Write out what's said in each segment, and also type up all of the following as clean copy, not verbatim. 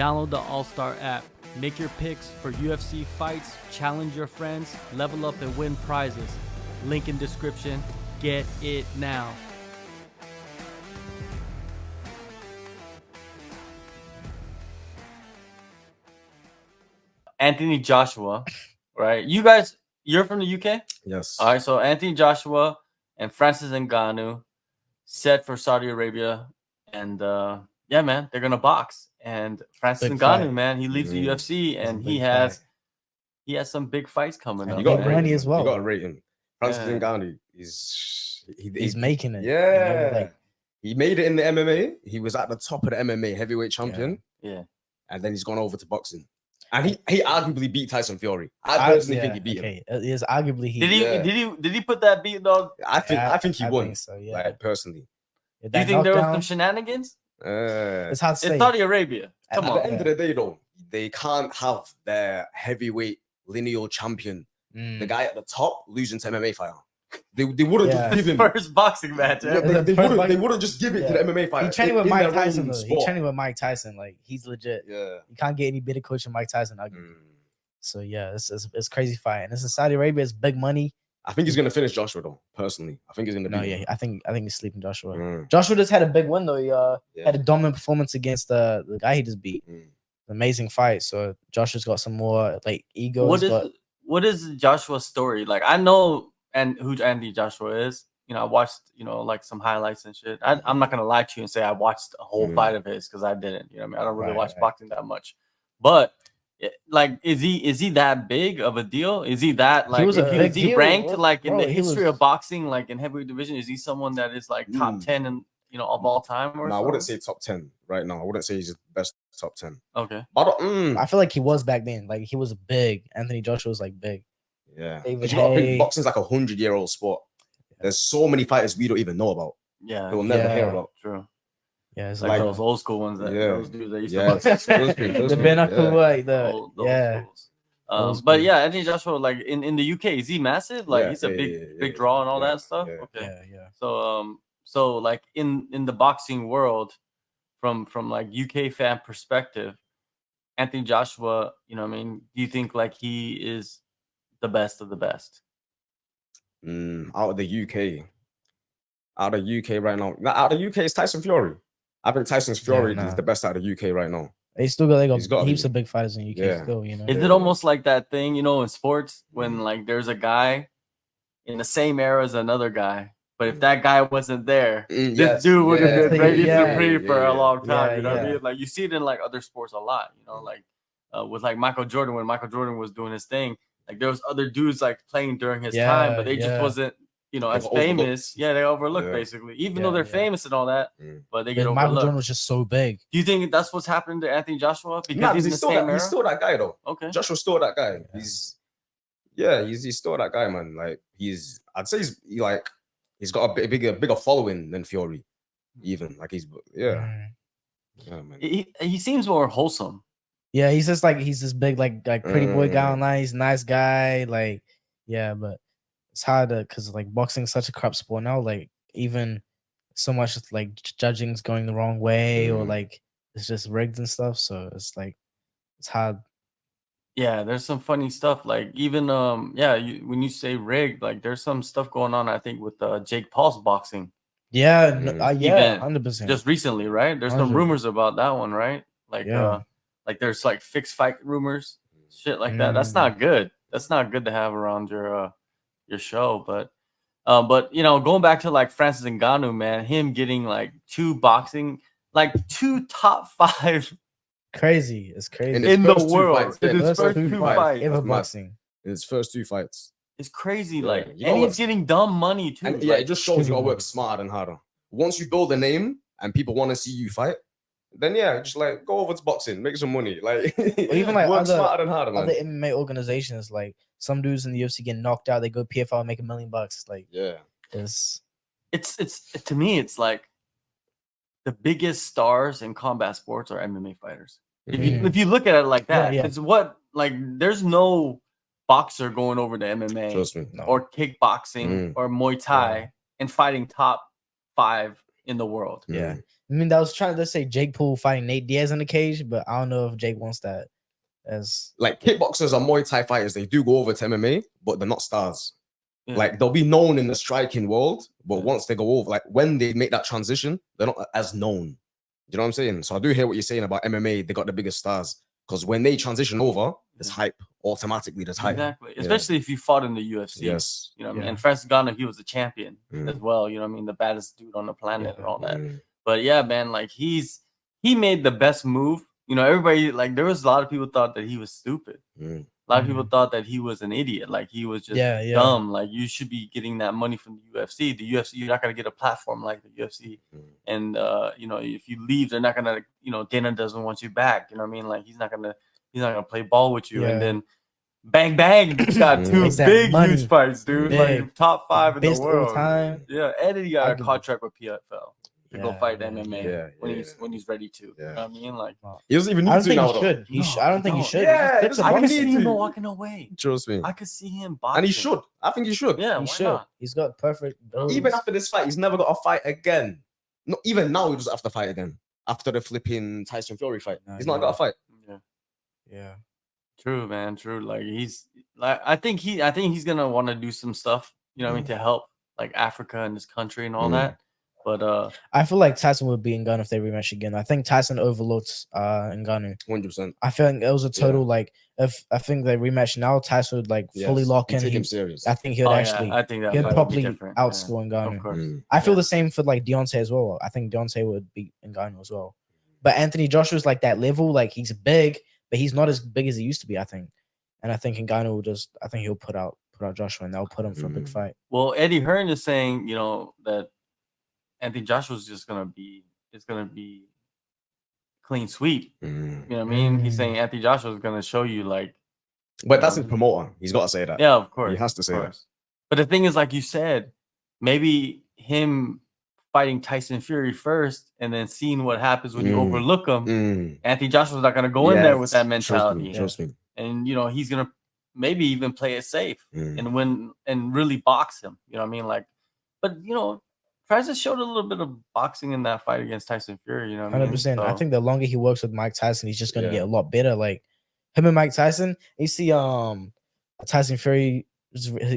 Download the AllStar app. Make your picks for UFC fights, challenge your friends, level up and win prizes. Link in description. Get it now. Anthony Joshua, right? You guys, you're from the UK? Yes. All right, so Anthony Joshua and Francis Ngannou set for Saudi Arabia. And yeah, man, they're going to box. And Francis Ngannou, man, he leaves the UFC and he has some big fights coming up. You got big money as well. You got to rate him. Francis Ngannou he's making it. Yeah. You know, like, he made it in the MMA. He was at the top of the MMA heavyweight champion. Yeah. And then he's gone over to boxing. And he arguably beat Tyson Fury. I personally think he beat him. It is arguably he did he put that beat dog? I think he won. Think so, yeah. Like personally. Do you think there was some shenanigans? It's hard to say. It's Saudi Arabia. Come on. At the end of the day, though, they can't have their heavyweight lineal champion, the guy at the top, losing to MMA fighter. They wouldn't just give him first boxing match. Yeah, they wouldn't just give it to the MMA fighter. He's training with Mike Tyson, though. He's training with Mike Tyson. Like, he's legit. Yeah. You can't get any better coach than Mike Tyson. So yeah, it's crazy fight. And this is Saudi Arabia. It's big money. I think he's gonna finish Joshua though. Personally, I think he's gonna. I think he's sleeping Joshua. Joshua just had a big win though. He had a dominant performance against the guy he just beat. Amazing fight. So Joshua's got some more like ego. What is Joshua's story? Like, I know who Anthony Joshua is. You know, I watched like some highlights and shit. I'm not gonna lie to you and say I watched a whole fight of his because I didn't. You know what I mean? I don't really watch boxing that much, but. Like, is he that big of a deal? Is he that like is he ranked like in the history of boxing, like in heavyweight division? Is he someone that is like top 10 and of all time? Or no, I wouldn't say top 10 right now. I wouldn't say he's the best top 10. Okay, but I feel like he was back then. Like he was big. Anthony Joshua was like big. Yeah, boxing's like 100-year-old sport. There's so many fighters we don't even know about. Yeah, we'll never hear about. True. Yeah, it's like those old school ones that those dudes that used to box. The Benacle, like but yeah, Anthony Joshua, like in the UK, is he massive? Like he's a big draw and all that stuff. Okay, so like in the boxing world, from like UK fan perspective, Anthony Joshua, you know what I mean? Do you think like he is the best of the best? Out of the UK right now. Out of the UK is Tyson Fury. I think Tyson Fury is the best out of the UK right now. They still got heaps of big fighters in the UK still, you know. Is it almost like that thing, in sports when like there's a guy in the same era as another guy, but if that guy wasn't there, this dude would have been Brady Dupree for a long time. You know what I mean? Like you see it in like other sports a lot, like with like Michael Jordan, when Michael Jordan was doing his thing, like there was other dudes like playing during his time, but they just wasn't as famous. Yeah, they overlooked basically, even though they're famous and all that, but they get overlooked. Michael Jordan was just so big. Do you think that's what's happening to Anthony Joshua? Because he's still that guy though. Okay, Joshua's still that guy. He's still that guy, man. Like I'd say he's got a bigger following than Fury, even like man. He seems more wholesome. Yeah, he's just this big like pretty boy guy online. He's a nice guy, like but. It's hard because like boxing is such a crap sport now. Like even so much like judging's going the wrong way or like it's just rigged and stuff. So it's like it's hard. Yeah, there's some funny stuff. Like even when you say rigged, like there's some stuff going on. I think with Jake Paul's boxing. Yeah, 100%. Just recently, right? There's some rumors about that one, right? Like like there's like fixed fight rumors, shit like that. That's not good. That's not good to have around your show, but going back to like Francis Ngannou, man, him getting like two top 5 crazy. It's crazy in the world. In his first two fights ever boxing. In his first 2 fights. It's crazy. And he's getting dumb money too. And, it just shows you gotta work smarter and harder. Once you build a name and people want to see you fight, then just like go over to boxing, make some money. Like even like work smarter and harder, man. Other MMA organizations, like some dudes in the UFC get knocked out, they go PFL and make $1 million. Like it's to me, it's like the biggest stars in combat sports are MMA fighters. If you look at it like that, it's what like there's no boxer going over to MMA Trust me. or kickboxing or Muay Thai and fighting top 5 in the world. Yeah. I mean, I was trying to say Jake Paul fighting Nate Diaz in the cage, but I don't know if Jake wants that. As like kickboxers and Muay Thai fighters, they do go over to MMA, but they're not stars. Yeah. Like they'll be known in the striking world, but once they go over, like when they make that transition, they're not as known. You know what I'm saying? So I do hear what you're saying about MMA. They got the biggest stars because when they transition over, there's hype automatically. There's hype. Exactly, especially if you fought in the UFC. Yes, you know what I mean. And Francis Ngannou, he was a champion as well. You know what I mean, the baddest dude on the planet and all that. But yeah, man, like he made the best move. You know, everybody, like, there was a lot of people thought that he was stupid. A lot of people thought that he was an idiot, like he was just dumb. Like, you should be getting that money from the UFC. The UFC, you're not gonna get a platform like the UFC. And you know, if you leave, they're not gonna, you know, Dana doesn't want you back. You know what I mean? Like, he's not gonna play ball with you. And then bang bang, he's got two big huge fights, dude. Like top 5 in the world. Time. Yeah, and then he got a contract with PFL. To go fight MMA when he's ready to. You know what I mean? Like, he doesn't even need to now. I don't think he should. Yeah, I can see him walking away. Trust me. I could see him boxing. And he should. I think he should. Yeah, he should. Not? He's got perfect. Even after this fight, he's never got to fight again. Not even now, he doesn't have to fight again. After the flipping Tyson Fury fight, he's not got to fight. Yeah. True, man. True. Like, he's like, I think he's gonna want to do some stuff. You know what I mean, to help like Africa and this country and all that. But I feel like Tyson would beat Ngannou if they rematch again. I think Tyson overlooked Ngannou. 100%. I feel like it was a total like, if I think they rematch now, Tyson would like fully lock in. Take him serious. I think he would actually. I think he'd probably outscore Ngannou. Of course. I feel the same for like Deontay as well. I think Deontay would beat Ngannou as well. But Anthony Joshua's like that level. Like, he's big, but he's not as big as he used to be, I think. And I think Ngannou will just. I think he'll put out Joshua, and they'll put him for a big fight. Well, Eddie Hearn is saying, you know, that Anthony Joshua's just gonna be clean sweep. You know what I mean? He's saying Anthony Joshua's gonna show you, like, but that's his promoter. He's got to say that. Yeah, of course. He has to say that. But the thing is, like you said, maybe him fighting Tyson Fury first and then seeing what happens when you overlook him. Anthony Joshua's not gonna go in there with that mentality. Trust me. And you know, he's gonna maybe even play it safe and win and really box him. You know what I mean? Like, but you know, Francis showed a little bit of boxing in that fight against Tyson Fury. You know, 100%. I think the longer he works with Mike Tyson, he's just gonna get a lot better. Like him and Mike Tyson. You see, Tyson Fury,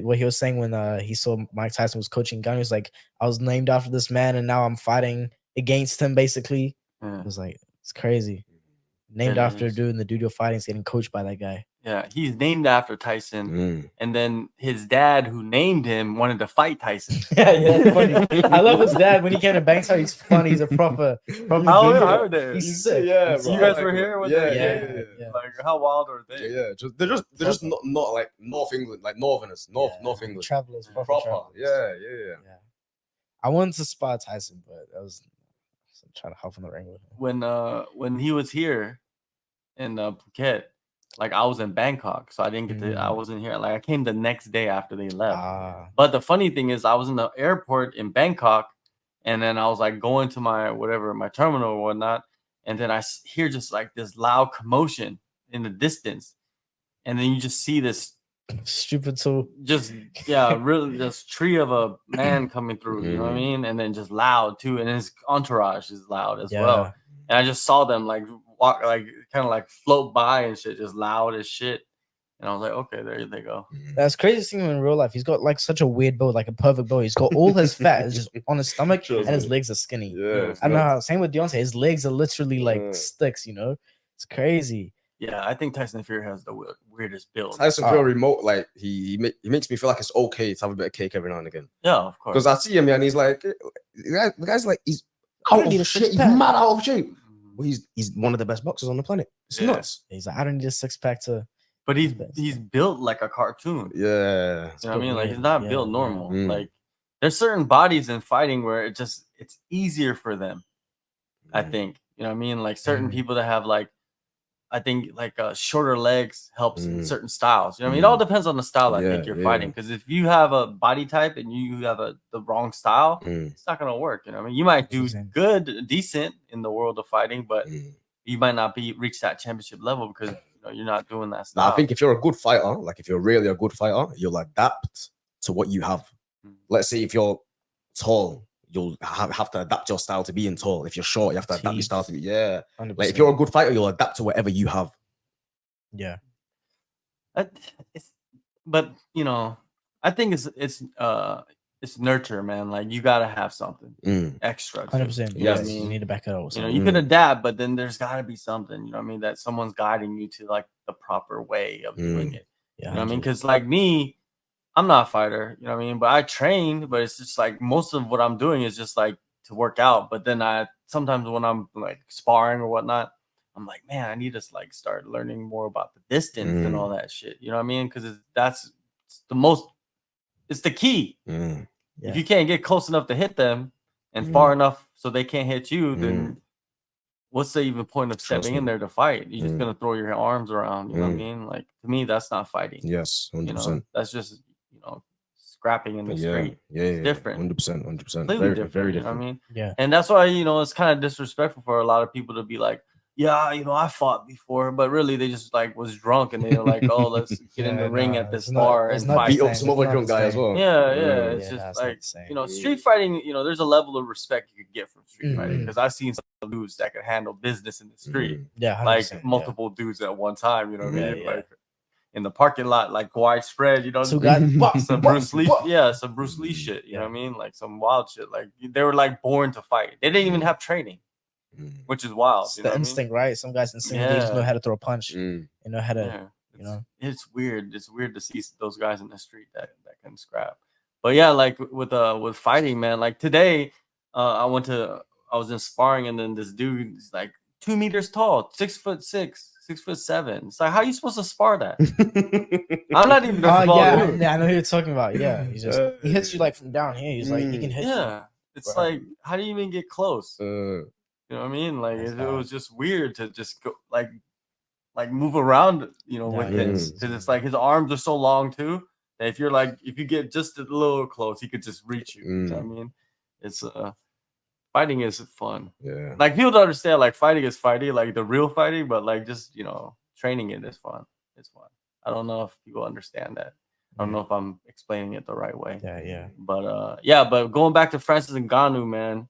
what he was saying when he saw Mike Tyson was coaching Ngannou. He was like, "I was named after this man, and now I'm fighting against him." Basically, it was like, it's crazy. Named after doing the dude you're fighting, is getting coached by that guy. Yeah, he's named after Tyson, and then his dad, who named him, wanted to fight Tyson. yeah, funny. I love his dad when he came to Bankstown. He's funny. He's a proper. How are they? He's sick. Yeah, so you guys were here. Yeah. Like, how wild are they? Yeah, they're just not like North England, like Northerners, North England travelers, proper. Travelers. Yeah. I wanted to spar Tyson, but I was trying to hop on the ring with him. When he was here in Phuket. Like, I was in Bangkok, so I didn't get to. I wasn't here. Like, I came the next day after they left. But the funny thing is, I was in the airport in Bangkok, and then I was like going to my terminal or whatnot, and then I hear just like this loud commotion in the distance, and then you just see this stupid tool, really this tree of a man coming through. You know what I mean? And then just loud too, and his entourage is loud as well. And I just saw them like walk, like kind of like float by and shit, just loud as shit. And I was like, okay, there they go. That's crazy seeing him in real life. He's got like such a weird build, like a perfect build. He's got all his fat is just on his stomach, and his legs are skinny. Yeah, I don't know how. Same with Deontay. His legs are literally like sticks. You know, it's crazy. Yeah, I think Tyson Fury has the weirdest build. Tyson Fury, like he makes me feel like it's okay to have a bit of cake every now and again. Yeah, of course. Because I see him and he's like, the guy's like he's out of shape. He's mad out of shape. Well, he's one of the best boxers on the planet. It's nuts. He's like, I don't need a 6-pack to. But he's built like a cartoon. Yeah, you know what I mean? Like, he's not built normal. Like, there's certain bodies in fighting where it's easier for them. I think, you know what I mean? Like, certain people that have like, I think like shorter legs helps in certain styles. You know what I mean? It all depends on the style I think you're fighting. Because if you have a body type and you have the wrong style, it's not gonna work. You know what I mean? You might do decent in the world of fighting, but you might not reach that championship level because you're not doing that style. I think if you're a good fighter, like if you're really a good fighter, you'll adapt to what you have. Let's say if you're tall, you'll have to adapt your style to being tall. If you're short, you have to adapt your style to be 100%. Like if you're a good fighter, you'll adapt to whatever you have. Yeah. But you know, I think it's nurture, man. Like you gotta have something extra. 100%. You know what I You mean? need to back it up. You know, you can adapt, but then there's gotta be something. You know what I mean? That someone's guiding you to like the proper way of doing it. Yeah, you know what I mean? Because like me, I'm not a fighter. You know what I mean? But I train. But it's just like most of what I'm doing is just like to work out. But then I sometimes when I'm like sparring or whatnot, I'm like, man, I need to like start learning more about the distance and all that shit. You know what I mean? Because it's the key. If you can't get close enough to hit them and far enough so they can't hit you, then what's the even point of stepping in there to fight? You're just gonna throw your arms around. You know what I mean? Like to me, that's not fighting. Yes, 100%. You know, that's just scrapping in the street. It's different. 100%. Completely different. Very you know different. what I mean? Yeah. And that's why it's kind of disrespectful for a lot of people to be like, yeah, I fought before, but really they just like was drunk and they were like, oh, let's get in the ring at this bar and fight. Beat up some other drunk guy as well. Yeah. It's just like street fighting. There's a level of respect you could get from street fighting because I've seen some dudes that could handle business in the street. Yeah, 100%, like multiple dudes at one time. You know what I mean? Like in the parking lot, like widespread. Some Bruce Lee. Some Bruce Lee shit. You know what I mean? Like some wild shit. Like they were like born to fight. They didn't even have training. Which is wild. It's the instinct, right? Some guys instinctively just know how to throw a punch. You know how to, It's weird. It's weird to see those guys in the street that can scrap. But yeah, like with fighting, man. Like today, I was in sparring, and then this dude is like 2 meters tall, 6'6", 6'7". It's like, how are you supposed to spar that? I'm not even. I know who you're talking about. Yeah, he hits you like from down here. He's like, he can hit you. Yeah, it's like, how do you even get close? You know what I mean? Like it was just weird to just go like move around, with this because it's like his arms are so long too that if you get just a little close, he could just reach you. You know what I mean? It's fighting is fun. Yeah. Like people don't understand like fighting is fighting, like the real fighting, but like just training it is fun. It's fun. I don't know if people understand that. I don't know if I'm explaining it the right way. Yeah. But going back to Francis Ngannou, man.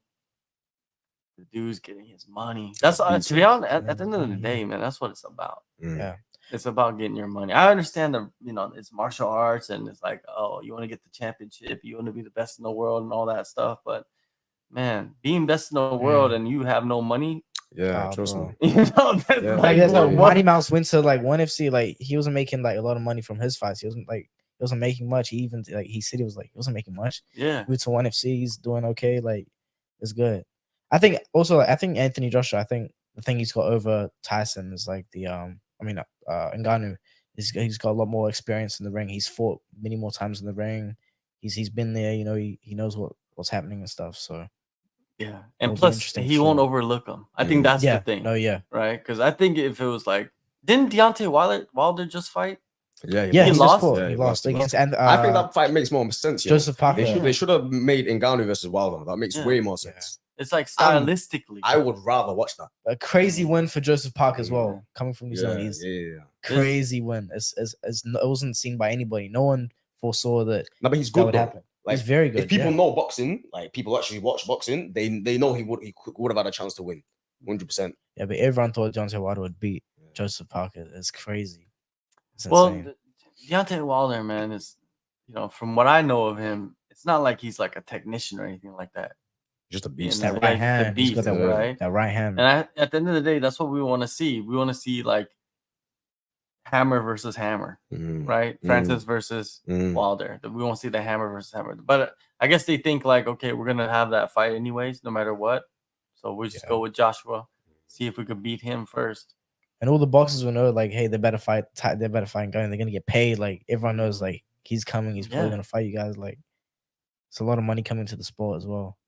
The dude's getting his money. That's to be honest. At the end of the day, man, that's what it's about. Yeah, it's about getting your money. I understand it's martial arts and it's like, oh, you want to get the championship, you want to be the best in the world and all that stuff. But man, being best in the world and you have no money. Yeah, trust me. Mighty Mouse went to like ONE FC. Like he wasn't making like a lot of money from his fights. He wasn't making much. He even like he said he wasn't making much. Yeah, he went to ONE FC. He's doing okay. Like it's good. I think Anthony Joshua, I think the thing he's got over Tyson is like Ngannou. He's got a lot more experience in the ring. He's fought many more times in the ring. He's been there, he knows what's happening and stuff. So yeah. And plus he won't overlook them. I think that's the thing. No, yeah. Right? Because I think if it was like, didn't Deontay Wilder just fight? Yeah, he lost. Yeah, he lost against. And I think that fight makes more sense. Joseph Parker. They should have made Ngannou versus Wilder. That makes way more sense. It's like stylistically. I would rather watch that. A crazy win for Joseph Parker as well, coming from New Zealand. Crazy win. It wasn't seen by anybody. No one foresaw that. No, but he's good. Would happen. Like, he's very good. If people know boxing, like people actually watch boxing, they know he would have had a chance to win, 100%. Yeah, but everyone thought Deontay Wilder would beat Joseph Parker. It's crazy. It's insane. Deontay Wilder, man, is from what I know of him, it's not like he's like a technician or anything like that. Just a beast. That right hand. He's got that right hand. And at the end of the day, that's what we want to see. We want to see like hammer versus hammer, right? Francis versus Wilder. We want to see the hammer versus hammer. But I guess they think like, okay, we're gonna have that fight anyways, no matter what. So we'll just go with Joshua, see if we could beat him first. And all the boxers will know, like, hey, they better fight. They better fight going. They're gonna get paid. Like everyone knows, like he's coming. He's probably gonna fight you guys. Like it's a lot of money coming to the sport as well.